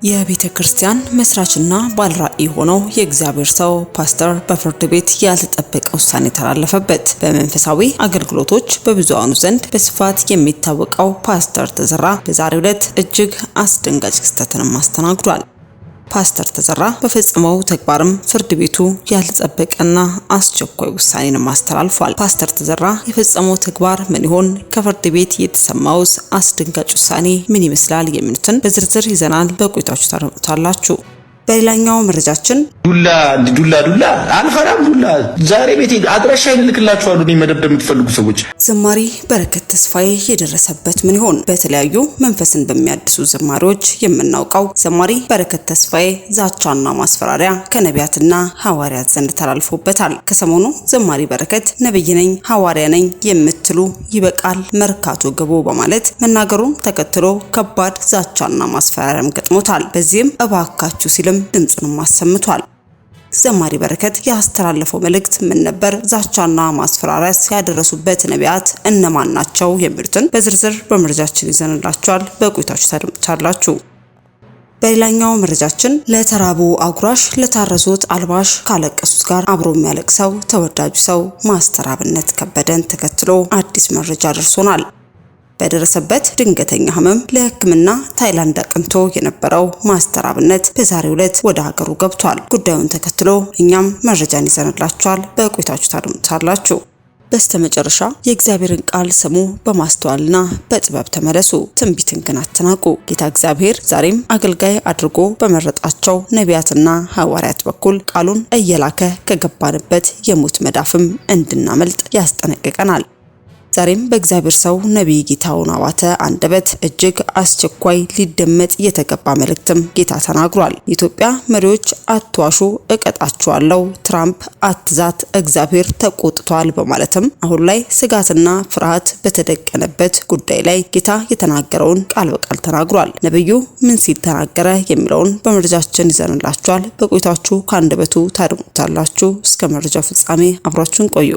የቤተ ክርስቲያን መስራችና ባለራዕይ ሆነው የእግዚአብሔር ሰው ፓስተር በፍርድ ቤት ያልተጠበቀ ውሳኔ ተላለፈበት። በመንፈሳዊ አገልግሎቶች በብዙሃኑ ዘንድ በስፋት የሚታወቀው ፓስተር ተዘራ በዛሬው ዕለት እጅግ አስደንጋጭ ክስተትን አስተናግዷል። ፓስተር ተዘራ በፈጸመው ተግባርም ፍርድ ቤቱ ያልተጠበቀና አስቸኳይ ውሳኔን አስተላልፏል። ፓስተር ተዘራ የፈጸመው ተግባር ምን ይሆን? ከፍርድ ቤት የተሰማውስ አስደንጋጭ ውሳኔ ምን ይመስላል? የሚሉትን በዝርዝር ይዘናል። በቆይታችሁ ታደምጡታላችሁ። በሌላኛው መረጃችን ዱላ አልፈራም ዱላ ዛሬ ቤቴ አድራሻ ይልክላችኋል። መደብደብ የምትፈልጉ ሰዎች ዘማሪ በረከት ተስፋዬ የደረሰበት ምን ይሆን? በተለያዩ መንፈስን በሚያድሱ ዘማሪዎች የምናውቀው ዘማሪ በረከት ተስፋዬ ዛቻና ማስፈራሪያ ከነቢያትና ሐዋርያት ዘንድ ተላልፎበታል። ከሰሞኑ ዘማሪ በረከት ነብይ ነኝ ሐዋርያ ነኝ የምትሉ ይበቃል መርካቶ ግቡ በማለት መናገሩን ተከትሎ ከባድ ዛቻና ማስፈራሪያም ገጥሞታል። በዚህም እባካችሁ ሲልም ድምጹን ማሰምቷል። ዘማሪ በረከት ያስተላለፈው መልእክት ምን ነበር? ዛቻና ማስፈራሪያ ያደረሱበት ነቢያት እነማን ናቸው? የሚሉትን በዝርዝር በመረጃችን ይዘንላችኋል። በቆይታችሁ ታደምጣላችሁ። በሌላኛው መረጃችን ለተራቡ አጉራሽ ለታረዙት አልባሽ ካለቀሱት ጋር አብሮ የሚያለቅሰው ተወዳጁ ሰው ማስተር አብነት ከበደን ተከትሎ አዲስ መረጃ ደርሶናል። በደረሰበት ድንገተኛ ህመም ለሕክምና ታይላንድ አቅንቶ የነበረው ማስተር አብነት በዛሬው ዕለት ወደ ሀገሩ ገብቷል። ጉዳዩን ተከትሎ እኛም መረጃን ይዘንላችኋል። በቆይታችሁ ታደምጣላችሁ። በስተመጨረሻ የእግዚአብሔርን ቃል ስሙ፣ በማስተዋልና በጥበብ ተመለሱ፣ ትንቢትን ግን አትናቁ። ጌታ እግዚአብሔር ዛሬም አገልጋይ አድርጎ በመረጣቸው ነቢያትና ሐዋርያት በኩል ቃሉን እየላከ ከገባንበት የሞት መዳፍም እንድናመልጥ ያስጠነቅቀናል። ዛሬም በእግዚአብሔር ሰው ነቢይ ጌታሁን አባተ አንደበት እጅግ አስቸኳይ ሊደመጥ የተገባ መልእክትም ጌታ ተናግሯል። የኢትዮጵያ መሪዎች አትዋሹ፣ እቀጣችኋለሁ፣ ትራምፕ አትዛት፣ እግዚአብሔር ተቆጥቷል በማለትም አሁን ላይ ስጋትና ፍርሃት በተደቀነበት ጉዳይ ላይ ጌታ የተናገረውን ቃል በቃል ተናግሯል። ነብዩ ምን ሲል ተናገረ የሚለውን በመረጃችን ይዘንላችኋል። በቆይታችሁ ከአንደበቱ ታደምጡታላችሁ። እስከ መረጃው ፍጻሜ አብራችሁን ቆዩ።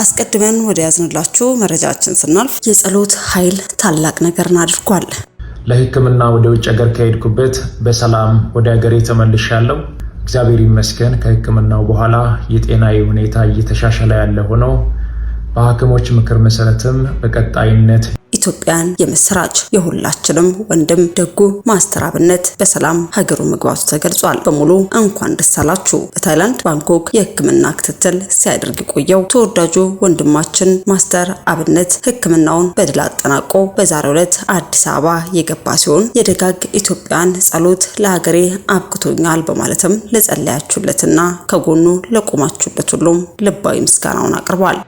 አስቀድመን ወደ ያዝንላችሁ መረጃችን ስናልፍ የጸሎት ኃይል ታላቅ ነገርን አድርጓል። ለሕክምና ወደ ውጭ ሀገር ከሄድኩበት በሰላም ወደ ሀገሬ ተመልሻለሁ። እግዚአብሔር ይመስገን። ከሕክምናው በኋላ የጤናዬ ሁኔታ እየተሻሻለ ያለ ሆኖ በሐኪሞች ምክር መሰረትም በቀጣይነት ኢትዮጵያን የምስራች የሁላችንም ወንድም ደጉ ማስተር አብነት በሰላም ሀገሩ መግባቱ ተገልጿል። በሙሉ እንኳን ደስ አላችሁ። በታይላንድ ባንኮክ የሕክምና ክትትል ሲያደርግ የቆየው ተወዳጁ ወንድማችን ማስተር አብነት ሕክምናውን በድል አጠናቆ በዛሬው ዕለት አዲስ አበባ የገባ ሲሆን የደጋግ ኢትዮጵያን ጸሎት ለሀገሬ አብቅቶኛል በማለትም ለጸለያችሁለትና ከጎኑ ለቆማችሁለት ሁሉም ልባዊ ምስጋናውን አቅርቧል።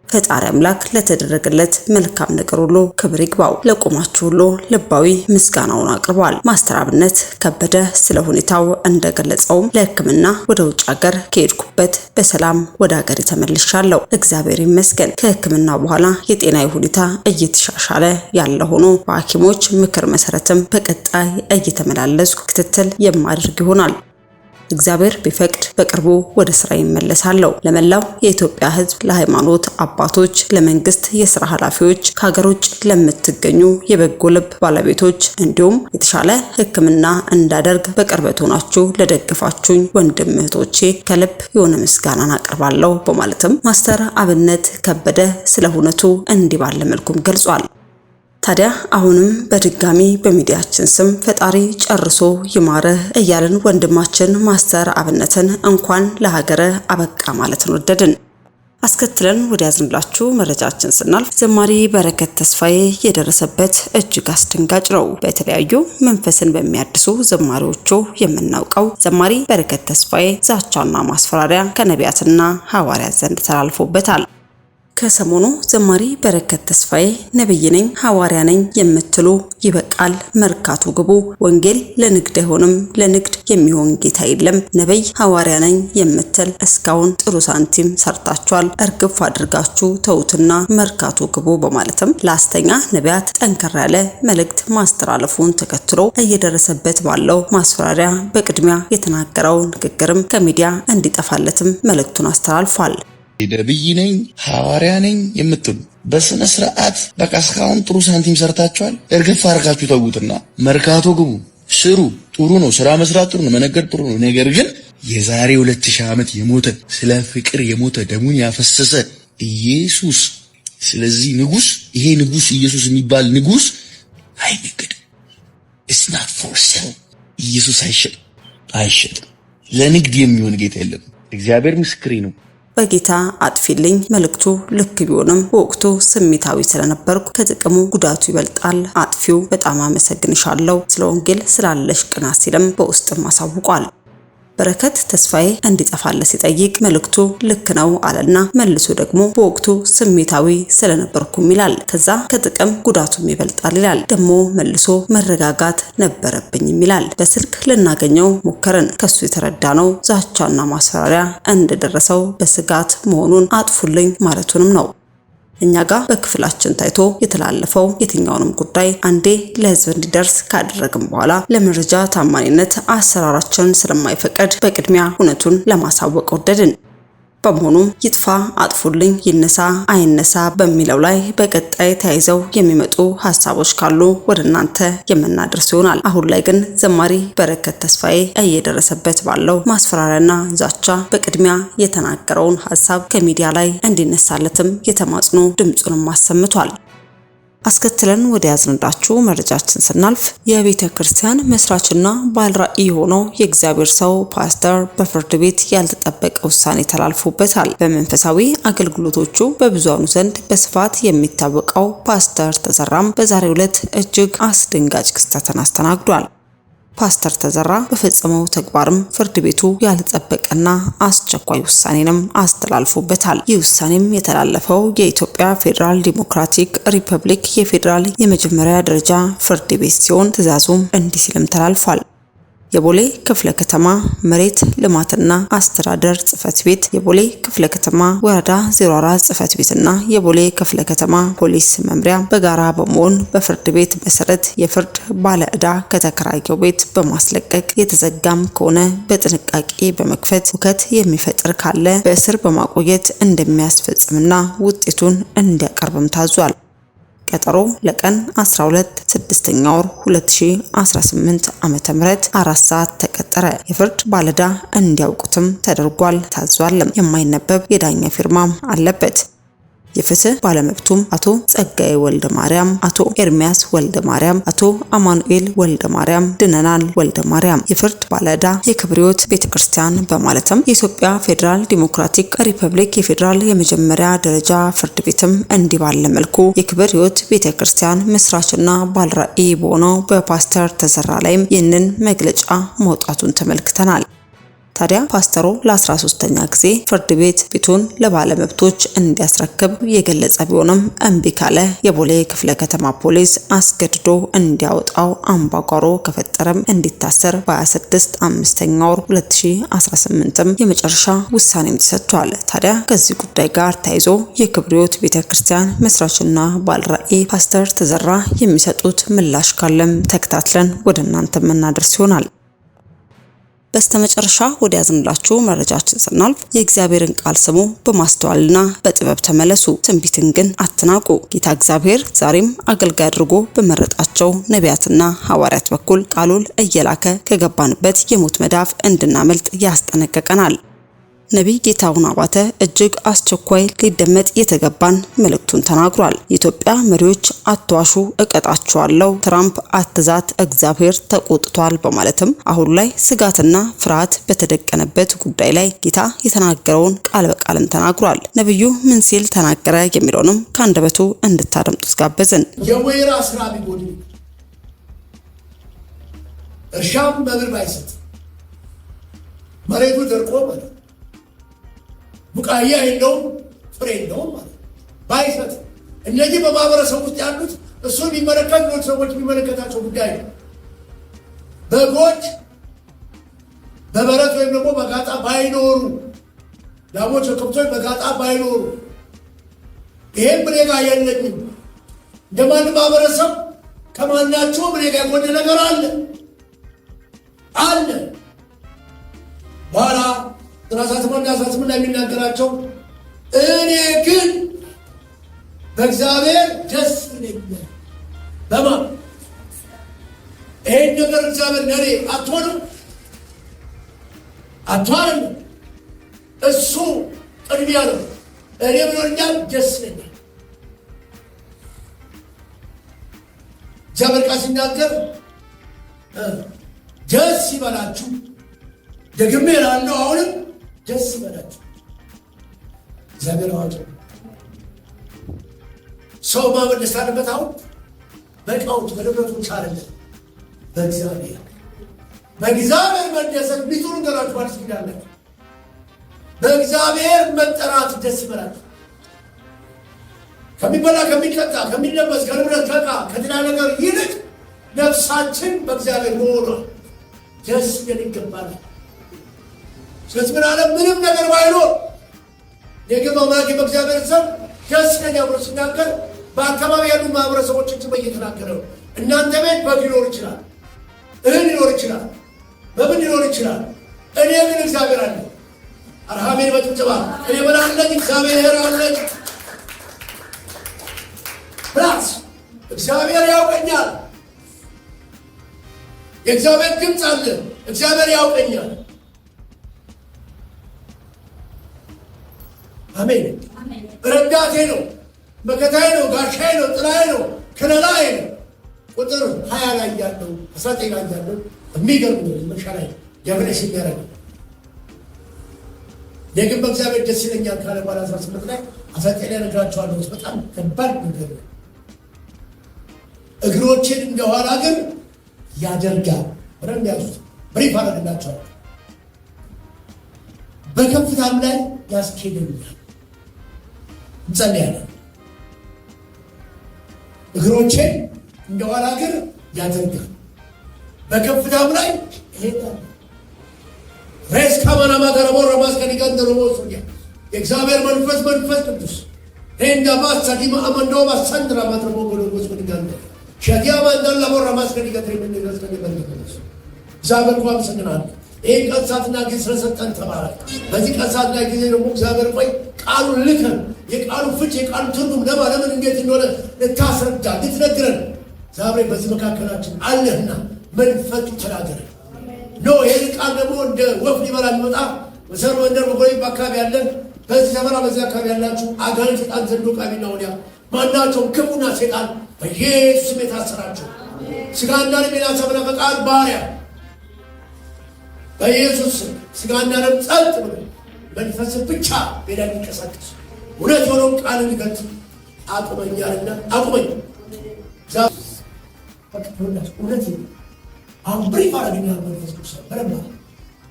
ፈጣሪ አምላክ ለተደረገለት መልካም ነገር ሁሉ ክብር ይግባው። ለቆማችሁ ሁሉ ልባዊ ምስጋናውን አቅርቧል። ማስተር አብነት ከበደ ስለ ሁኔታው እንደገለጸውም ለሕክምና ወደ ውጭ ሀገር ከሄድኩበት በሰላም ወደ ሀገር ተመልሻለሁ። እግዚአብሔር ይመስገን። ከሕክምና በኋላ የጤናዬ ሁኔታ እየተሻሻለ ያለ ሆኖ በሐኪሞች ምክር መሰረትም በቀጣይ እየተመላለስኩ ክትትል የማድረግ ይሆናል። እግዚአብሔር ቢፈቅድ በቅርቡ ወደ ስራ ይመለሳለሁ። ለመላው የኢትዮጵያ ሕዝብ፣ ለሃይማኖት አባቶች፣ ለመንግስት የሥራ ኃላፊዎች፣ ከሀገር ውጭ ለምትገኙ የበጎ ልብ ባለቤቶች እንዲሁም የተሻለ ሕክምና እንዳደርግ በቅርበት ሆናችሁ ለደግፋችሁኝ ወንድም እህቶቼ ከልብ የሆነ ምስጋናን አቀርባለሁ በማለትም ማስተር አብነት ከበደ ስለ ሁነቱ እንዲህ ባለ መልኩም ገልጿል። ታዲያ አሁንም በድጋሚ በሚዲያችን ስም ፈጣሪ ጨርሶ ይማረህ እያልን ወንድማችን ማስተር አብነትን እንኳን ለሀገረ አበቃ ማለት ወደድን። አስከትለን ወደ ያዝንላችሁ መረጃችን ስናልፍ ዘማሪ በረከት ተስፋዬ የደረሰበት እጅግ አስደንጋጭ ነው። በተለያዩ መንፈስን በሚያድሱ ዘማሪዎቹ የምናውቀው ዘማሪ በረከት ተስፋዬ ዛቻና ማስፈራሪያ ከነቢያትና ሐዋርያት ዘንድ ተላልፎበታል። ከሰሞኑ ዘማሪ በረከት ተስፋዬ ነብይ ነኝ ሐዋርያ ነኝ የምትሉ ይበቃል መርካቶ ግቡ፣ ወንጌል ለንግድ አይሆንም፣ ለንግድ የሚሆን ጌታ የለም፣ ነብይ ሐዋርያ ነኝ የምትል እስካሁን ጥሩ ሳንቲም ሰርታችኋል፣ እርግፍ አድርጋችሁ ተውትና መርካቶ ግቡ በማለትም ለሐሰተኛ ነቢያት ጠንከር ያለ መልእክት ማስተላለፉን ተከትሎ እየደረሰበት ባለው ማስፈራሪያ በቅድሚያ የተናገረው ንግግርም ከሚዲያ እንዲጠፋለትም መልእክቱን አስተላልፏል። ነብይ ነኝ ሐዋርያ ነኝ የምትሉ በስነ ስርዓት በቃ እስካሁን ጥሩ ሳንቲም ሰርታችኋል፣ እርግፍ አድርጋችሁ ተውትና መርካቶ ግቡ፣ ስሩ። ጥሩ ነው፣ ስራ መስራት ጥሩ ነው፣ መነገድ ጥሩ ነው። ነገር ግን የዛሬ 2000 ዓመት የሞተ ስለ ፍቅር የሞተ ደሙን ያፈሰሰ ኢየሱስ፣ ስለዚህ ንጉስ፣ ይሄ ንጉስ ኢየሱስ የሚባል ንጉስ አይነገድም። it's not for sale። ኢየሱስ አይሸጥም። ለንግድ የሚሆን ጌታ የለም። እግዚአብሔር ምስክሬ ነው። በጌታ አጥፊልኝ መልእክቱ ልክ ቢሆንም ወቅቱ ስሜታዊ ስለነበርኩ ከጥቅሙ ጉዳቱ ይበልጣል። አጥፊው በጣም አመሰግንሻለሁ ስለ ወንጌል ስላለሽ ቅናት ሲልም በውስጥም አሳውቋል። በረከት ተስፋዬ እንዲጠፋለት ሲጠይቅ መልእክቱ ልክ ነው አለና መልሶ ደግሞ በወቅቱ ስሜታዊ ስለነበርኩም ይላል። ከዛ ከጥቅም ጉዳቱም ይበልጣል ይላል። ደግሞ መልሶ መረጋጋት ነበረብኝም ይላል። በስልክ ልናገኘው ሞከርን። ከሱ የተረዳነው ዛቻና ማስፈራሪያ እንደደረሰው በስጋት መሆኑን አጥፉልኝ ማለቱንም ነው። እኛ ጋር በክፍላችን ታይቶ የተላለፈው የትኛውንም ጉዳይ አንዴ ለህዝብ እንዲደርስ ካደረግን በኋላ ለመረጃ ታማኝነት አሰራራችን ስለማይፈቀድ በቅድሚያ እውነቱን ለማሳወቅ ወደድን። በመሆኑም ይጥፋ አጥፉልኝ ይነሳ አይነሳ በሚለው ላይ በቀጣይ ተያይዘው የሚመጡ ሐሳቦች ካሉ ወደ እናንተ የምናደርስ ይሆናል። አሁን ላይ ግን ዘማሪ በረከት ተስፋዬ እየደረሰበት ባለው ማስፈራሪያና ዛቻ በቅድሚያ የተናገረውን ሐሳብ ከሚዲያ ላይ እንዲነሳለትም የተማጽኖ ድምጹንም አሰምቷል። አስከትለን ወደ ያዝንላችሁ መረጃችን ስናልፍ የቤተ ክርስቲያን መስራችና ባለራዕይ ሆነው የእግዚአብሔር ሰው ፓስተር በፍርድ ቤት ያልተጠበቀ ውሳኔ ተላልፎበታል። በመንፈሳዊ አገልግሎቶቹ በብዙሃኑ ዘንድ በስፋት የሚታወቀው ፓስተር ተዘራም በዛሬው ዕለት እጅግ አስደንጋጭ ክስተትን አስተናግዷል። ፓስተር ተዘራ በፈጸመው ተግባርም ፍርድ ቤቱ ያልተጠበቀና አስቸኳይ ውሳኔንም አስተላልፎበታል። ይህ ውሳኔም የተላለፈው የኢትዮጵያ ፌዴራል ዲሞክራቲክ ሪፐብሊክ የፌዴራል የመጀመሪያ ደረጃ ፍርድ ቤት ሲሆን ትዕዛዙም እንዲህ ሲልም ተላልፏል። የቦሌ ክፍለ ከተማ መሬት ልማትና አስተዳደር ጽፈት ቤት፣ የቦሌ ክፍለ ከተማ ወረዳ 04 ጽፈት ቤትና የቦሌ ክፍለ ከተማ ፖሊስ መምሪያ በጋራ በመሆን በፍርድ ቤት መሰረት የፍርድ ባለዕዳ ከተከራየው ቤት በማስለቀቅ የተዘጋም ከሆነ በጥንቃቄ በመክፈት ሁከት የሚፈጥር ካለ በእስር በማቆየት እንደሚያስፈጽምና ውጤቱን እንዲያቀርብም ታዟል። ቀጠሮ ለቀን 12 6ኛ ወር 2018 ዓመተ ምህረት 4 ሰዓት ተቀጠረ። የፍርድ ባለዕዳ እንዲያውቁትም ተደርጓል ታዟል። የማይነበብ የዳኛ ፊርማም አለበት። የፍትህ ባለመብቱም አቶ ጸጋዬ ወልደ ማርያም፣ አቶ ኤርሚያስ ወልደ ማርያም፣ አቶ አማኑኤል ወልደ ማርያም፣ ድነናል ወልደ ማርያም። የፍርድ ባለዕዳ የክብር ሕይወት ቤተክርስቲያን በማለትም የኢትዮጵያ ፌዴራል ዲሞክራቲክ ሪፐብሊክ የፌዴራል የመጀመሪያ ደረጃ ፍርድ ቤትም እንዲህ ባለ መልኩ የክብር ሕይወት ቤተክርስቲያን መስራችና ባለራዕይ በሆነው በፓስተር ተዘራ ላይም ይህንን መግለጫ መውጣቱን ተመልክተናል። ታዲያ ፓስተሩ ለ13ኛ ጊዜ ፍርድ ቤት ቤቱን ለባለመብቶች እንዲያስረክብ የገለጸ ቢሆንም እምቢ ካለ የቦሌ ክፍለ ከተማ ፖሊስ አስገድዶ እንዲያወጣው አምባጓሮ ከፈጠረም እንዲታሰር በ26 5ኛ ወር 2018 የመጨረሻ ውሳኔም ተሰጥቷል። ታዲያ ከዚህ ጉዳይ ጋር ተያይዞ የክብር ሕይወት ቤተክርስቲያን መስራችና ባለራዕይ ፓስተር ተዘራ የሚሰጡት ምላሽ ካለም ተከታትለን ወደ እናንተ የምናደርስ ይሆናል። በስተመጨረሻ ወደ ያዝንላችሁ መረጃችን ስናልፍ የእግዚአብሔርን ቃል ስሙ፣ በማስተዋልና በጥበብ ተመለሱ፣ ትንቢትን ግን አትናቁ። ጌታ እግዚአብሔር ዛሬም አገልጋይ አድርጎ በመረጣቸው ነቢያትና ሐዋርያት በኩል ቃሉን እየላከ ከገባንበት የሞት መዳፍ እንድናመልጥ ያስጠነቅቀናል። ነቢይ ጌታሁን አባተ እጅግ አስቸኳይ ሊደመጥ የተገባን መልእክቱን ተናግሯል። የኢትዮጵያ መሪዎች አትዋሹ፣ እቀጣቸዋለሁ፣ ትራምፕ አትዛት፣ እግዚአብሔር ተቆጥቷል በማለትም አሁን ላይ ስጋትና ፍርሃት በተደቀነበት ጉዳይ ላይ ጌታ የተናገረውን ቃል በቃልም ተናግሯል። ነብዩ ምን ሲል ተናገረ የሚለውንም ከአንደበቱ እንድታደምጡት ጋበዝን። የወይራ ስራ ቢጎድል እርሻም መብል ባይሰጥ መሬቱ ደርቆ ማለት ቡቃያ የለውም ፍሬ የለውም ማለት ባይሰጥ እነዚህ በማህበረሰብ ውስጥ ያሉት እሱ የሚመለከት ነው። ሰዎች የሚመለከታቸው ጉዳይ ነው። በጎች በበረት ወይም ደግሞ በጋጣ ባይኖሩ፣ ላሞች ከብቶች በጋጣ ባይኖሩ፣ ይሄን እኔ ጋር የለኝም። እንደማንም ማህበረሰብ ከማናቸውም እኔ ጋር የጎደለ ነገር አለ። በኋላ 18 ላይ የሚናገራቸው እኔ ግን በእግዚአብሔር ደስ ይለኛል። በማን ይሄን ነገር እግዚአብሔር ለኔ አትሆንም እሱ ቅድሚያ ነው። እኔ ብሎኛል፣ ደስ ይለኛል። እግዚአብሔር ቃል ሲናገር ደስ ይበላችሁ፣ ደግሜ እላለሁ አሁንም ደስ ይበላችሁ። እግዚአብሔር አዋቂ ሰው ማመለስ አለበት። አሁን በቃውት በንብረቶች አይደለም፣ በእግዚአብሔር መደሰት ቢቱን ገራችሁ ማለት ይችላል። በእግዚአብሔር መጠራት ደስ ይበላችሁ። ከሚበላ ከሚጠጣ ከሚለበስ ከንብረት ከዕቃ ከሌላ ነገር ይልቅ ነፍሳችን በእግዚአብሔር መሆኗ ደስ ይለን ይገባል። ስለዚህ ምን አለ? ምንም ነገር ባይኖር የግብ አምላክ በእግዚአብሔር ሰብ ደስ ይለኛል ብሎ ሲናገር በአካባቢ ያሉ ማህበረሰቦችን ጭምር እየተናገረ ነው። እናንተ ቤት በግ ሊኖር ይችላል፣ እህል ሊኖር ይችላል፣ በምን ሊኖር ይችላል። እኔ ግን እግዚአብሔር አለ። አርሃሜን በጭብጨባ እኔ ምን አለኝ? እግዚአብሔር አለኝ። ፕላስ እግዚአብሔር ያውቀኛል። የእግዚአብሔር ድምፅ አለ። እግዚአብሔር ያውቀኛል። አሜን። ረዳቴ ነው፣ መከታዬ ነው፣ ጋሻዬ ነው፣ ጥላዬ ነው፣ ከለላዬ ነው። ቁጥር 20 ላይ ያለው 19 ላይ ያለው የሚገርም መሻላ ያብለሽ የሚያደርግ ግን በእግዚአብሔር ደስ ይለኛል ካለ በኋላ 18 ላይ 19 ላይ ነግራቸዋለሁ። በጣም ከባድ ነገር ነው። እግሮችን እንደኋላ ግን ያደርጋል። በደንብ ያዙት። ብሪፍ አደርግላቸዋል። በከፍታም ላይ ያስኬደኛል። እንጸልያለን። እግሮችን እንደኋላ ግን ያደርጋል፣ በከፍታም ላይ ይሄዳል። ሬስ ካማናማ ገረቦ ረማስከኒ ገንደሮ ወሱያ የእግዚአብሔር መንፈስ ቅዱስ ሬንዳ ማሳዲማ አመንዶ ማሰንድራ ማትረቦ ጎሎጎስ ወድጋንደ ሸዲያማ እንደላ ቦራ ማስከኒ ገትሪ ምን ገዝከኒ በልከነስ እግዚአብሔር ቋም ሰግናል። ይሄን ቀን ሰዓትና ጊዜ ስለሰጠን ተባረክ። በዚህ ቀን ሰዓትና ጊዜ ደግሞ እግዚአብሔር ቆይ ቃሉን ልከን የቃሉ ፍቺ የቃሉ ትርጉም ለምን እንዴት እንደሆነ ልታስረዳ ልትነግረን ዛሬ በዚህ መካከላችን አለህና መንፈሱ ተናገረ ኖ ይሄን ቃል ደግሞ እንደ ወፍ ሊበላ የሚመጣ ወሰር ወንደር በጎይ አካባቢ ያለን በዚህ ዘመራ በዚህ አካባቢ ያላችሁ አጋንንት ጣን ዘንዶ ቃሚና ወዲያ ማናቸውም ክፉና ሰይጣን በኢየሱስ ስም የታሰራችሁ ስጋና ደም የናሰብና ፈቃድ ባሪያ በኢየሱስ ስጋና ደም ጸጥ ብሎ መንፈስ ብቻ ቤዳ የሚንቀሳቀስ እውነት የሆነው ቃል እንዲገልጽ አቁመኛልና አቁመኝ ዛፍ ፈቅዶላችሁ እውነት አሁን ብሪፍ አረግኛል። መንፈስ ቅዱስ በረማ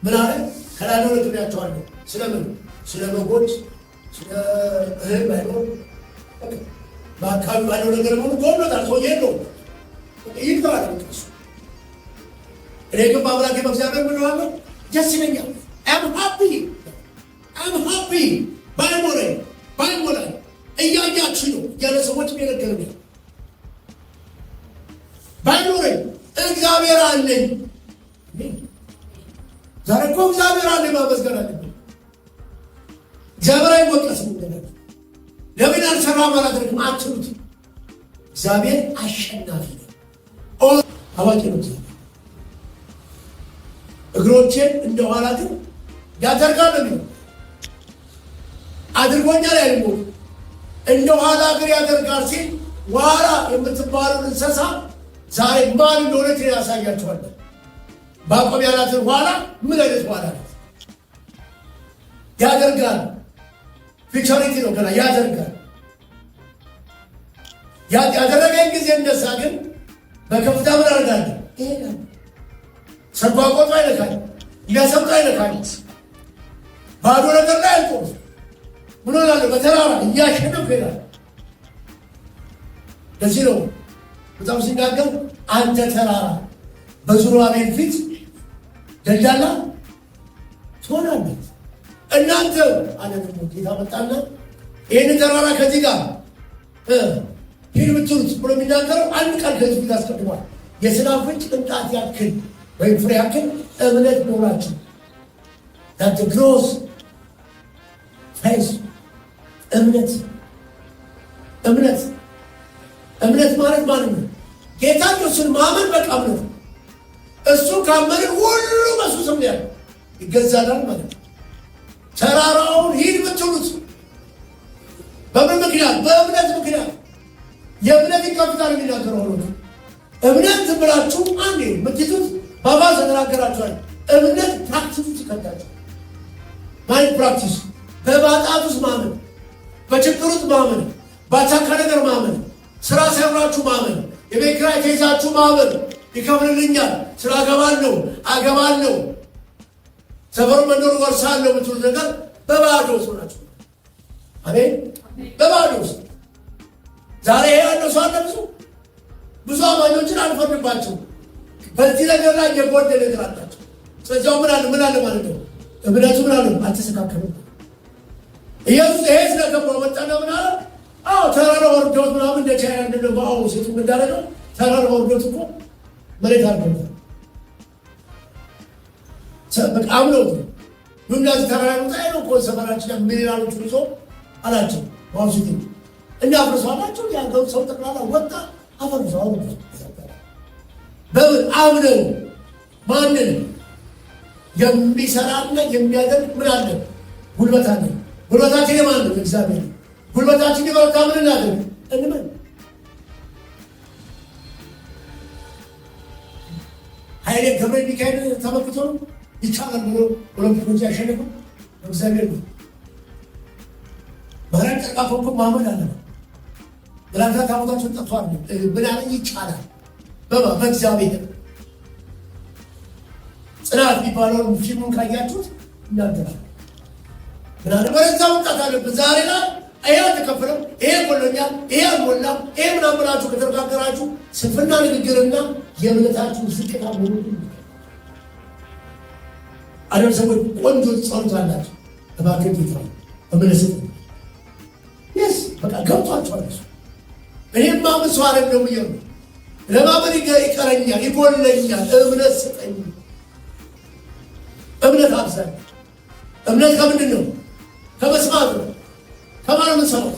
ምን አለ? ከላይ ነው ነግሬያቸዋለሁ። ስለምን? ስለ በጎች፣ ስለ እህል ባይኖር በአካባቢ ባለው ነገር ሙሉ ጎሎታል። ሰው የለው ይባላል። እኔ ግን በአምላኬ በእግዚአብሔር ምን ሆናለሁ? ደስ ይለኛል። አም ሃፒ ባይሞላኝ እያያችሁ ነው ያለ ሰዎች የሚነገርኝ ባይኖረኝ እግዚአብሔር አለኝ። ዛሬ እኮ እግዚአብሔር አለኝ ማመስገን አለብን። እግዚአብሔር አይወቀስም። ለምን አልሰራ ማለት ነው አትሉት። እግዚአብሔር አሸናፊ ነው፣ አዋቂ ነው። እግሮቼን እንደኋላ ግን ያደርጋል ነው አድርጎኛል ያልሞ እንደኋላ እግር ያደርጋል ሲል ኋላ የምትባለው እንስሳ ዛሬ ማን እንደሆነ ያሳያችኋል። ባቆም ያላትን ኋላ ምን አይነት ኋላ ናት? ያደርጋል። ፊቸሪቲ ነው ገና ያደርጋል። ያደረገኝ ጊዜ እንደሳ ግን በከፍታ ምን አደርጋለሁ? ይሄዳል። ሰጓቆጡ አይነካል፣ እያሰብጡ አይነካል። ባዶ ነገር ላይ አልቆም ምን ሆናለሁ? በተራራ እያሸነፍ ሄዳል። ለዚህ ነው በጣም ሲናገር አንተ ተራራ በዙሩባቤል ፊት ደልዳላ ትሆናለህ። እናንተ አለ ደግሞ ጌታ መጣና ይህን ተራራ ከዚህ ጋር ሂድ ብትሉት ብሎ የሚናገረው አንድ ቃል ከዚህ ፊት አስቀድሟል። የሰናፍጭ ቅንጣት ያክል ወይም ፍሬ ያክል እምነት ኖራችሁ that grows faith እምነት ማለት ነው ጌታ ኢየሱስን ማመን በቃ እምነት እሱ ካመንን ሁሉ በሱ ስም ይገዛላል ማለት ነው። ተራራውን ሂድ ብትሉት በምን ምክንያት? በእምነት ምክንያት። የእምነት ይከፍታል የሚናገረው ነው። እምነት ብላችሁ አንዴ ምትይዙት ባባ ተናገራችኋል። እምነት ፕራክቲስ ይከታችሁ ማይንድ ፕራክቲስ በባጣት ውስጥ ማመን፣ በችግር ውስጥ ማመን፣ ባቻካ ነገር ማመን፣ ስራ ሳይኖራችሁ ማመን፣ የቤት ኪራይ ተይዛችሁ ማመን፣ ይከፍልልኛል፣ ስራ አገባለሁ፣ ሰፈሩ መንደሩ ወርሳለሁ ብትሉ ነገር በባዶ ውስጥ ናችሁ። አሜን። በባዶ ውስጥ ዛሬ ያለው ሰው አለ። ብዙ አማኞችን አልፈርድባቸው። በዚህ ነገር ላይ የጎደለ ነገር አላቸው። ስለዚህ ምን አለ ማለት ነው እምነቱ ምን አለ አልተስተካከለም። ኢየሱስ ይሄ ስለገባው መጣና ምን አለ? ተራራ ወርዶት ምናምን እንደ ቻያ እንደነባው ሴቱ እንዳደረገው ተራራ ወርዶት እኮ መሬት አልገባ በቃ አምኖት ምናዝ ተራራ ወጣይ ነው እኮ ሰፈራችን ሚሊዮኖች ይዞ አላቸው ዋውሲቲ እና አፍርሷላቸው ያለው ሰው ተቀላላ ወጣ አፈርሷው በምን አምነው ማንን የሚሰራና የሚያደርግ ምን አለ? ጉልበት አለ። ጉልበታችን የማን ነው? እግዚአብሔር። ጉልበታችን ይበረታ ምን እናደርግ? እንመን። ኃይሌ ገብረ ሚካኤል ተመክቶ ይቻላል ብሎ ኦሎምፒኮች ያሸነፈው እግዚአብሔር ነው። ማራጭ ተቃፈኩ ማመን አለ። ብላታ ታውታችሁ ተጥቷል ብላኝ ይቻላል በእግዚአብሔር ጽናት የሚባለውን ፊልሙን ካያችሁት ይናገራል። ምናምን በዛ ወጣት አለበት ዛሬ ላይ ይሄ ተከፈለው ይሄ ቆሎኛል ይሄ አልሞላም ይሄ ምናምን ብላችሁ ከተነጋገራችሁ ስንፍና ንግግርና የእምነታችሁ ዝቅታ ሙሉ አደም ሰዎች ቆንጆ ጸሎት አላችሁ እባክህ ጌታ እምነት ይስ በቃ ገብቷችኋል። እኔም ማምን ሰው አይደለም ይየው ለማመን ይቀረኛል ይጎለኛል እምነት ስጠኝ። እምነት አብዛኝ እምነት ከምንድን ነው? ከመስማት ነው። ከማን ነው የምንሰማው?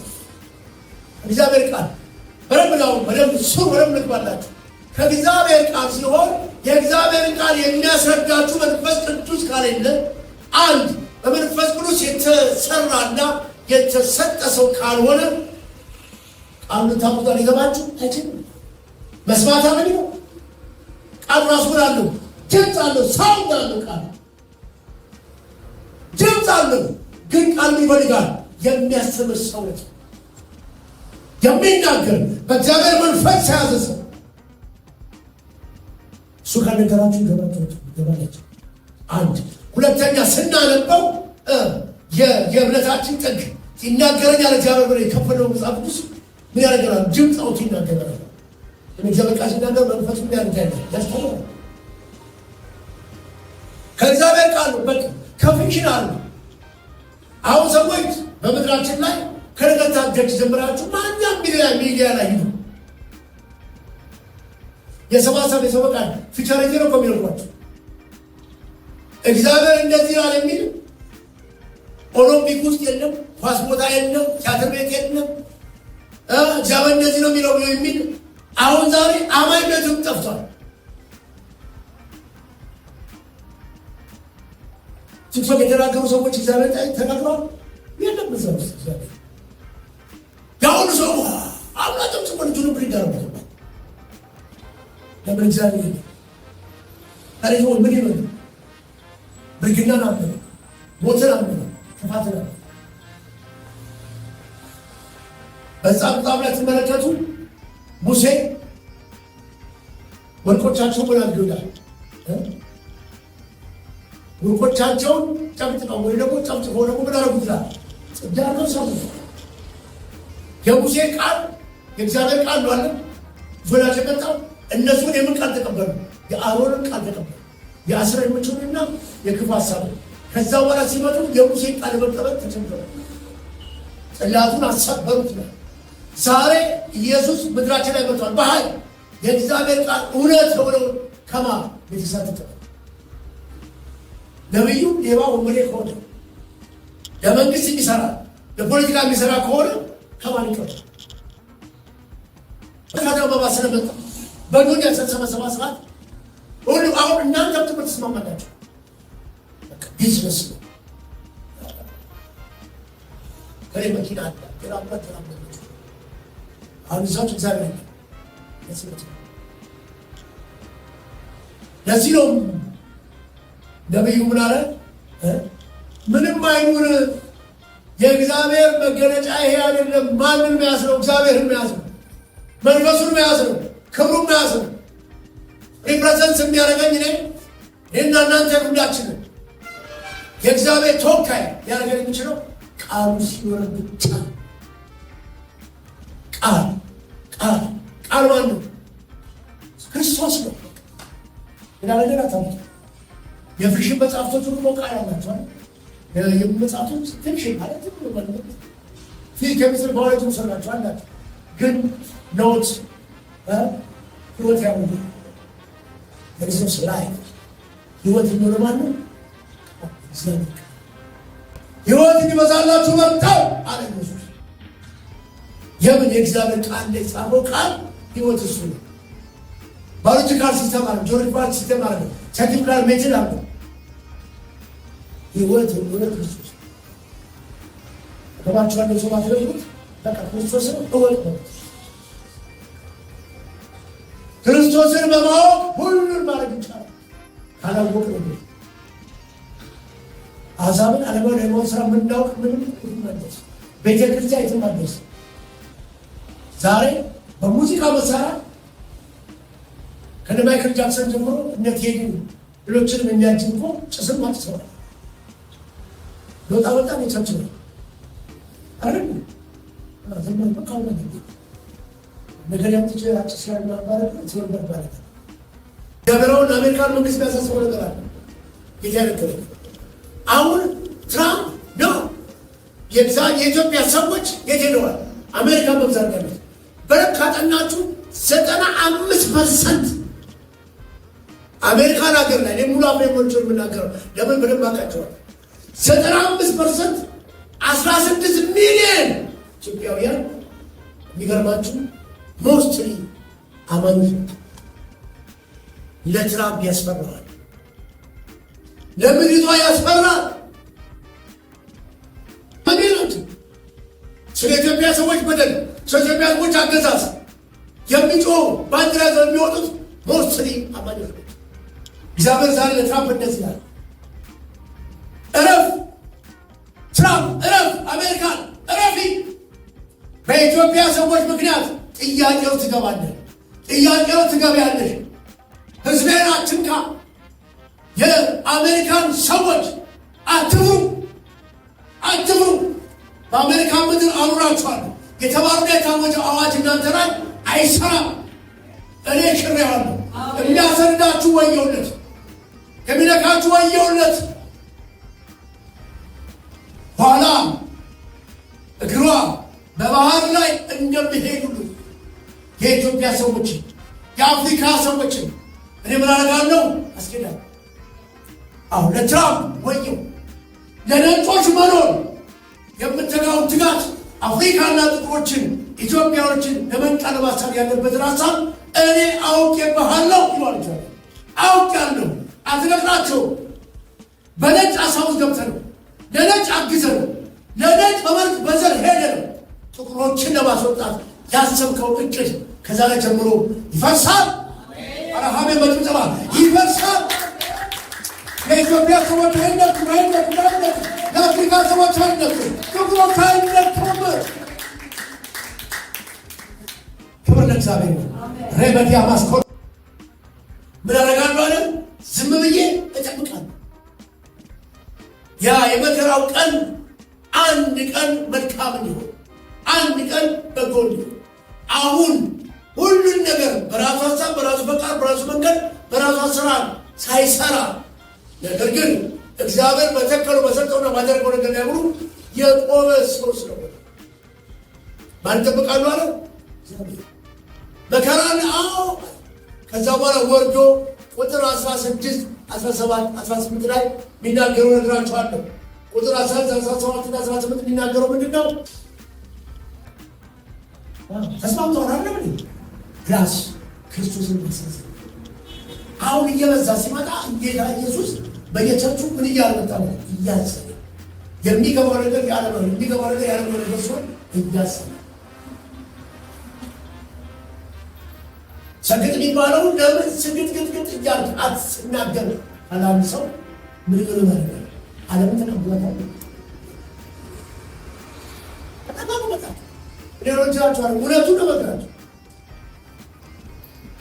እግዚአብሔር ቃል በደንብ ሱር በደንብ ንግባላችሁ። ከእግዚአብሔር ቃል ሲሆን የእግዚአብሔርን ቃል የሚያስረዳችሁ መንፈስ ቅዱስ ካሌለ አንድ በመንፈስ ቅዱስ የተሰራና የተሰጠ ሰው ካልሆነ ቃሉን ታውቁታ ሊገባችሁ አይችልም። መስማት አለኝ ነው ቃል ራሱ ምን አለው? ድምፅ አለው፣ ሳውንድ አለው። ቃል ድምፅ አለው፣ ግን ቃል ይፈልጋል የሚያስተምር ሰው የሚናገር በእግዚአብሔር መንፈስ የያዘ ሰው እሱ ከነገራችሁ ገባላችሁ። አንድ ሁለተኛ ስናነበው የእምነታችን ጥግ ይናገረኛል እግዚአብሔር ብሎ የከፈለው መጽሐፍ ቅዱስ ምን ያደርገናል? ድምፅ አውጥቶ ይናገራል። እግዚአብሔር ቃል ሲናገር መንፈሱ ያደርጋል ያስተምራል። ከእግዚአብሔር ቃል በቃ ከፍንሽን አለ። አሁን ሰዎች በምድራችን ላይ ከነገታ ደጅ ጀምራችሁ ማንኛውም ሚዲያ ላይ ሂዱ። የሰባሰብ የሰበቃል ፊቸር ነው ከሚልኳችሁ እግዚአብሔር እንደዚህ ያለ የሚል ኦሎምፒክ ውስጥ የለም፣ ኳስ ቦታ የለም፣ ቲያትር ቤት የለም። እግዚአብሔር እንደዚህ ነው የሚለው የሚል አሁን ዛሬ አማኝነቱም ጠፍቷል። ቲክቶክ የተናገሩ ሰዎች እግዚአብሔር ተናግረዋል የለም እዛ ውስጥ እግዚአብሔር ያሁኑ ሰው አምላክም ስሞን ጁኑ ብሪድ አረበት ለምን እግዚአብሔር ታሪክ ምን ይሆን ብርግናን አለ ሞትን አለ ክፋትን አለ። በዛ በጣም ላይ ተመለከቱ ሙሴ ወርቆቻቸው ወላል ይላል ወርቆቻቸውን ጨብጥቀው ወይ ደግሞ ጨብጥቀው ደግሞ ምን አረጉት ይላል ጽዳለው ሰው የሙሴ ቃል የእግዚአብሔር ቃል ነው አለ ዞላሽ የመጣው እነሱን የምን ቃል ተቀበሉ? የአሮንን ቃል ተቀበሉ። የአስራ የምችሉና የክፉ ሀሳብ ከዛ በኋላ ሲመጡ የሙሴ ቃል መቀበል ተቸገሩ። ጽላቱን አሰበሩት ነው። ዛሬ ኢየሱስ ምድራችን ላይ መጥቷል በኃይል የእግዚአብሔር ቃል እውነት የሆነው ከማ የተሳተፈ ነብዩ ሌባ ወንበዴ ከሆነ ለመንግስት የሚሰራ ለፖለቲካ የሚሰራ ከሆነ ከማን ይቀር? ከታው በማሰለበት በዱንያ ተሰበሰበ ሰዓት ሁሉ አሁን እናንተም ትምህርት ተስማማላችሁ። ቢዝነስ ነው። ከሌ መኪና አለ ተራበት አሁን እዛች እግዚአብሔር ለዚህ ነው ነብዩ ምን አለ? ምንም አይኑር የእግዚአብሔር መገለጫ ይሄ አይደለም። ማንን መያዝ ነው? እግዚአብሔርን መያዝ ነው። መንፈሱን መያዝ ነው። ክብሩን መያዝ ነው። ሪፕሬዘንት የሚያደርገኝ እኔና እናንተ ሁላችንን የእግዚአብሔር ተወካይ ሊያደርገን የሚችለው ቃሉ ሲኖር ብቻ። ቃል ማን ነው? ክርስቶስ ነው። ሌላ ነገር አታምጡ። የፍርሽን መጽሐፍቶች ሁሉ ቃል ያላቸዋል። የመጽሐፍቶች ፍርሽን ማለት ከሚስር በኋላ ሰራቸው አላቸው። ግን ኖት ህይወት ያሙሉ ክርስቶስ ላይ ህይወት የሚሆነ ማን ነው? ህይወት እንዲበዛላችሁ መጣው አለ ኢየሱስ። የምን የእግዚአብሔር ቃል ላይ ጻፈው ቃል ህይወት እሱ ነው። ባዮሎጂካል ሲስተም አለ፣ ጂኦግራፊካል ሲስተም አለ፣ ሳይንቲፊካል ሜተድ አለ። ህይወት ክርስቶስ ከባቻለ ሰው ማትለውት በቃ ክርስቶስን እወቅ ነው። ክርስቶስን በማወቅ ሁሉን ማድረግ ይቻላል። ካላወቅ ነው አዛብን አለማዊ የመሆን ስራ የምናውቅ ምንም መለስ ቤተክርስቲያን የተመለስ ዛሬ በሙዚቃ መሳሪያ ከነ ማይክል ጃክሰን ጀምሮ እነ ቴዲ ሌሎችንም የሚያጅብ እኮ ጭስም አጥተዋል። በጣም የቻቸው አይደል? ዘመን በቃው ነው ነገር ያምጥቼ አጭስ ያለ ማባረክ ሲወርድ ባረክ ደብረውን አሜሪካን መንግስት ያሳስበው ነገር አለ። ይያለከለ አሁን ትራምፕ ነው የኢትዮጵያ ሰዎች የት ሄደዋል? አሜሪካ መብዛት ያለ በረካጠናችሁ 95% አሜሪካን ሀገር ላይ ሙሉ አፍሪካኖች የምናገረው ለምን በደንብ አውቃቸዋል። 95% 16 ሚሊዮን ኢትዮጵያውያን የሚገርማችሁ ሞስትሊ አማኞች ለትራምፕ ያስፈራል። ለምድሪቷ ያስፈራል። ምክንያቱ ስለ ኢትዮጵያ ሰዎች በደል፣ ስለ ኢትዮጵያ ሰዎች አገዛዝ የሚጮሁ ባንዲራ ይዘው የሚወጡት ሞስትሊ አማኞች። እግዚአብሔር ዛሬ ለትራምፕ እንደዚህ ይላል፣ እረፍ ትራምፕ፣ እረፍ አሜሪካን፣ እረፊ። በኢትዮጵያ ሰዎች ምክንያት ጥያቄው ትገባለህ፣ ጥያቄው ትገቢያለሽ። ህዝቤን አትንካ። የአሜሪካን ሰዎች አትፍሩ፣ አትፍሩ። በአሜሪካ ምድር አኑራችኋለሁ። የተባሉና የታወጀው አዋጅ እናንተ ላይ አይሰራም። እኔ ሽሬዋለሁ። የሚያሰርዳችሁ ወየውለት፣ የሚነካችሁ ወየውለት። ኋላ እግሯ በባህር ላይ እንደሚሄዱ የኢትዮጵያ ሰዎችን የአፍሪካ ሰዎችን እኔ ምን አደርጋለሁ? አስኬዳለሁ። አሁን ለትራምፕ ወየው፣ ለነጮች መኖር የምትተጋውን ትጋት አፍሪካና ጥቁሮችን ኢትዮጵያኖችን ለመንቀል ማሳብ ያለበትን ሀሳብ እኔ አውቄብሃለሁ ይሏል። አውቄያለሁ። አትነግራቸው። በነጭ ሀሳብ ውስጥ ገብተህ ነው፣ ለነጭ አግዘህ ነው፣ ለነጭ በመልክ በዘር ሄደ ነው ጥቁሮችን ለማስወጣት ያሰብከው እቅድ ከዛሬ ጀምሮ ይፈርሳል። አረሃሜ መጥምጠባ ይፈርሳል። የኢትዮጵያ ሰዎች አይነቱ፣ የአፍሪካ ሰዎች አይነቱ፣ ጥቁሮች አይነቱም። ክብር ለእግዚአብሔር ነው። ሬበዲያ ማስኮ ምን አደርጋለሁ አለ? ዝም ብዬ እጠብቃለሁ። ያ የመከራው ቀን አንድ ቀን መልካም እንዲሆን፣ አንድ ቀን በጎ እንዲሆን፣ አሁን ሁሉን ነገር በራሱ ሀሳብ፣ በራሱ ፈቃድ፣ በራሱ መንገድ፣ በራሱ አሰራር ሳይሰራ ነገር ግን እግዚአብሔር በተከለው በሰጠውና ባደረገው ነገር ላይ ሁሉ የቆመ ሰው ስለሆነ ማን ይጠብቃሉ አለ መከራን። ከዛ በኋላ ወርዶ ቁጥር 16 17 18 ላይ የሚናገረው ነግራችኋለሁ። ቁጥር 16 17 እና 18 የሚናገረው ምንድን ነው? ተስማምተዋል አይደል? ራስ ክርስቶስን መስጠት አሁን እየበዛ ሲመጣ ጌታ ኢየሱስ በየቸርቹ ምን እያመጣ ነው? እያሰበ የሚገባው ነገር ያለ ነው፣ የሚገባው ነገር ያለ ነው። ለሰው እያሰበ ሰግጥ የሚባለው ለምን ስግጥ እያልክ አትናገር አላም ሰው ምን ይሉ ማለት ነው? ዓለም ተቀብሏታል። ተቀብሏታል። ሌሎቻችሁ እውነቱን ነው መግራችሁ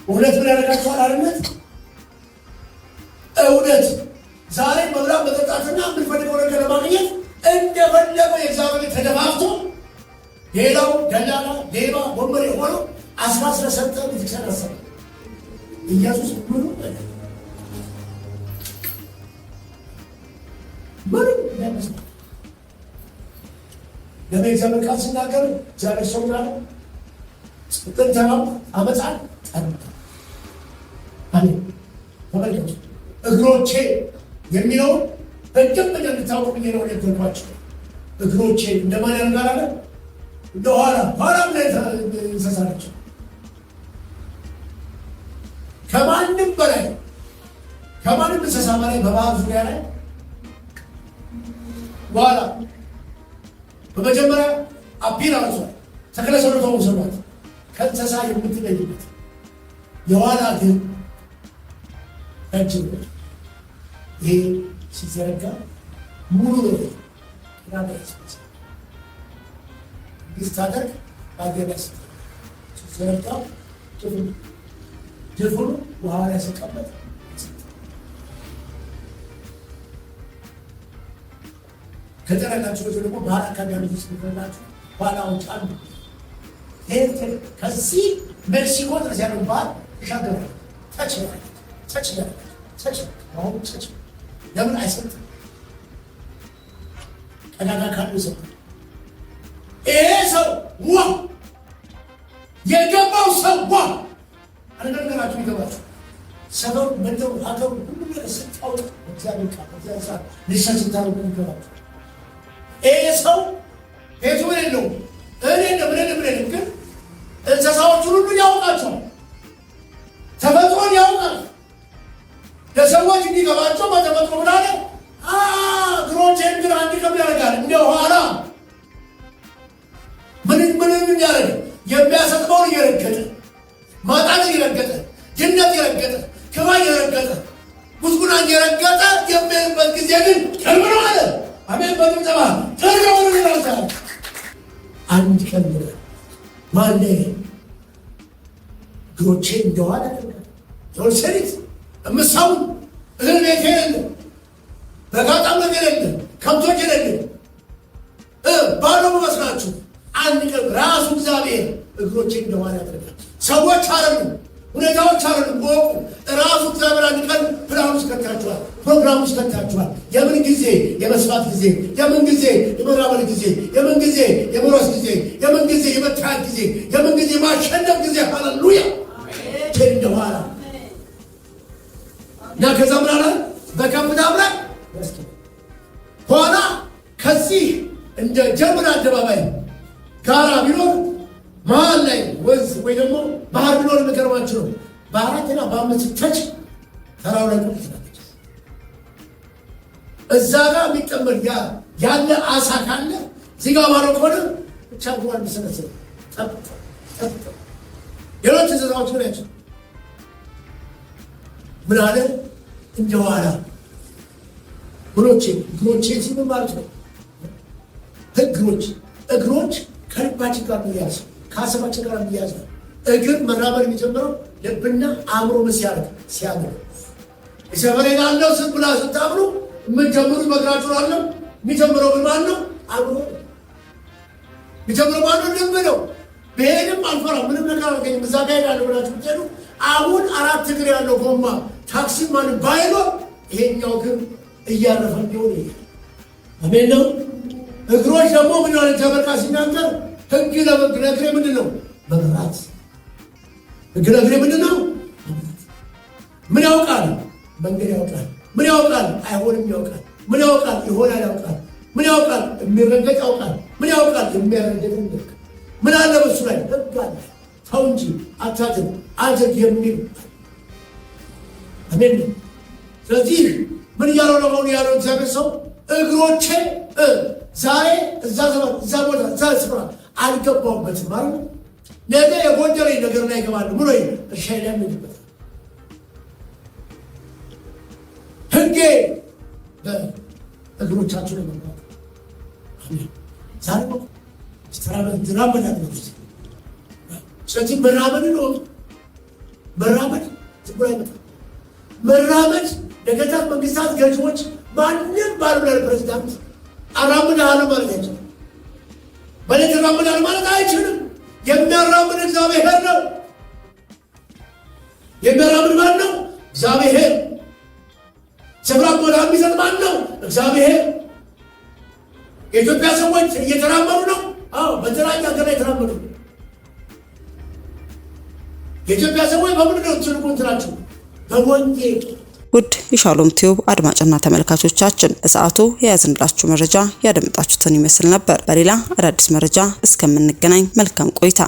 እውነት ምን ያደርጋችኋል? አለነት እውነት ዛሬ መብላት መጠጣትና የምንፈልገው ነገር ለማግኘት እንደፈለገው የእግዚአብሔር ተደፋፍቶ ሌላው ደላላ ሌባ ወንበር የሆነው አስራ ስለሰጠ ቤተክርስቲያን ኢየሱስ ምኑ ለምስ ለቤተክርስቲያን ቃል ሲናገር እግዚአብሔር ሰው ናለ ጥንተናው አመፃል አሜን። ተመልከቱ እግሮቼ የሚለውን በደንብ እንድታውቁ ብዬ ነው የነገርኳቸው። እግሮቼ እንደማን ያደርጋል አለ እንደኋላ ኋላም ላይ እንስሳለች። ከማንም በላይ ከማንም እንስሳ በላይ በባህር ዙሪያ ላይ ኋላ በመጀመሪያ አፒራንሷ ተክለ ሰውነቷ መውሰዷት ከእንስሳ የምትለይበት የኋላ ግን ረጅም ነው። ይሄ ሲዘረጋ ሙሉ ነው። ቅዳሜ ያስመስ ስታደርግ ባገር ያስ ሲዘረጋ ድፍኑ ውሃ ላይ ሲቀመጥ ከጠረናችሁ ደግሞ ባህር አካባቢ ውስጥ ሚፈላችሁ ኋላዎች አሉ። ከዚህ ሜክሲኮ ድረስ ያለው ባህር ይሻገራል። ተች አሁን ለምን አይሰጥም? ቀዳዳ ካሉ ሰው ይሄ ሰው ዋ የገባው ሰው ዋ አነገራችሁ ይገባችሁ ሰበብ ምንድነው? ሀገሩ ሁሉ ነገር ስታውቅ እግዚአብሔር ቃል እግዚአብሔር ቃል ሊሰስታው ይገባችሁ። ይሄ ሰው ቤቱ ምን ነው ምን ግን እንስሳዎቹን ሁሉ ያውቃቸዋል። ተፈጥሮን ያውቃል። ለሰዎች እንዲገባቸው በተፈጥሮ ብላለ እግሮቼን ግን አንድ ቀን ያደርጋል እንደ ኋላ ምንም ያደርግ የሚያሰጥመውን እየረገጠ ማጣት እየረገጠ ድነት እየረገጠ ክባ እየረገጠ ጉዝጉናን እየረገጠ የሚሄድበት ጊዜ ግን ቅርብ ነው አለ። አሜን። በድምጠባ ቅርብ ነው ይላል። አንድ ቀን ብለ ማለ እግሮቼ እንደኋላ ያደርጋል። የወሰሪት እምሳው እህል ቤት የሌለ በጋጣም ነገር የለ ከብቶች የሌለ ባዶ መስላችሁ አንድ ቀን ራሱ እግዚአብሔር እግሮቼ እንደኋላ ያደርጋል። ሰዎች አረሉ ሁኔታዎች አረሉ ወቁ ራሱ እግዚአብሔር አንድ ቀን ፕላን ውስጥ ከታችኋል፣ ፕሮግራም ውስጥ ከታችኋል። የምን ጊዜ? የመስፋት ጊዜ። የምን ጊዜ? የመራመድ ጊዜ። የምን ጊዜ? የመሮስ ጊዜ። የምን ጊዜ? የመታየት ጊዜ። የምን ጊዜ? ማሸነፍ ጊዜ። ሃሌሉያ እንደኋላ እና ከዛ ምን አለ? በከፍታም ላይ ኋላ ከዚህ እንደ ጀምር አደባባይ ጋራ ቢኖር መሀል ላይ ወንዝ ወይ ደግሞ ባህር ቢኖር የሚገርማችሁ ነው። በአራትና በአምስት ተች ተራው ላይ ቁጭ ትላለች። እዛ ጋር የሚጠመድ ያለ አሳ ካለ እዚህ ጋር ባለው ከሆነ ብቻ ጉዋን ሚሰነስለ ሌሎች እንስሳዎች ምን ያቸው ምን አለ? እንደኋላ እግሮቼ ሲሉ ማለት ነው። እግሮች ከልባችን ጋር የሚያዝ ከሀሳባችን ጋር የሚያዝ ነው። እግር መራመድ የሚጀምረው ልብና አእምሮ ምን ሲያገር የሰፈሬ ላለው ስም ብላ ስታምሩ የምንጀምሩ በእግራችሁ አለው። የሚጀምረው ግን ማን ነው? አእምሮ የሚጀምረው ማን ነው? ልብ ነው። በሄድም አልፈራም፣ ምንም ነገር አልገኝም። እዛ ጋር ሄዳለሁ ብላችሁ ብትሄዱ አሁን 4 እግር ያለው ጎማ ታክሲ ማን ባይኖር ይሄኛው ግን እያረፈ ቢሆን ይሄ አሜን ነው። እግሮች ደግሞ ምን ያለ ተበቃ ሲናገር ህግ ለእግሬ ምንድን ነው? መብራት። ህግ ለእግሬ ምንድን ነው? ምን ያውቃል? መንገድ ያውቃል። ምን ያውቃል? አይሆንም ያውቃል። ምን ያውቃል? ይሆናል ያውቃል። ምን ያውቃል? የሚረገጥ ያውቃል። ምን ያውቃል? የሚያረገጥ ያውቃል። ምን አለ በሱ ላይ? ህግ አለ። ተው እንጂ አታድርግ አድርግ የሚል አሜን። ስለዚህ ምን እያለው ነው አሁን ያለው እግዚአብሔር ሰው እግሮቼ ዛሬ እዛ ዘመን እዛ ቦታ እዛ ስፍራ አልገባሁበትም ማለት ነው። ነገ የጎደለኝ ነገር ላይ ይገባሉ ብሎ እርሻዬ ላይ ያምንበታል። ህጌ በእግሮቻችሁ ላይ መግባት አሜን። ዛሬ ነው ስትራመድ ስለዚህ መራመድ ነው። መራመድ ዝም ብሎ አይመጣም። መራመድ ለገጠር መንግስታት ገዥዎች ማንም ባሉላል ፕሬዝዳንት አራምዳለሁ ማለት አይችልም። በሌት አራምዳለሁ ማለት አይችልም። የሚያራምድ እግዚአብሔር ነው። የሚያራምድ ማን ነው? እግዚአብሔር። ስፍራ ቦታ የሚሰጥ ማን ነው? እግዚአብሔር። የኢትዮጵያ ሰዎች እየተራመዱ ነው። አዎ በተለያየ ሀገር ላይ የተራመዱ የኢትዮጵያ ሰዎች በምንድን ነው ትልቁ እንትናቸው? በወንጌል። ውድ የሻሎም ቲዩብ አድማጭና ተመልካቾቻችን በሰዓቱ የያዝንላችሁ መረጃ ያደምጣችሁትን ይመስል ነበር። በሌላ አዳዲስ መረጃ እስከምንገናኝ መልካም ቆይታ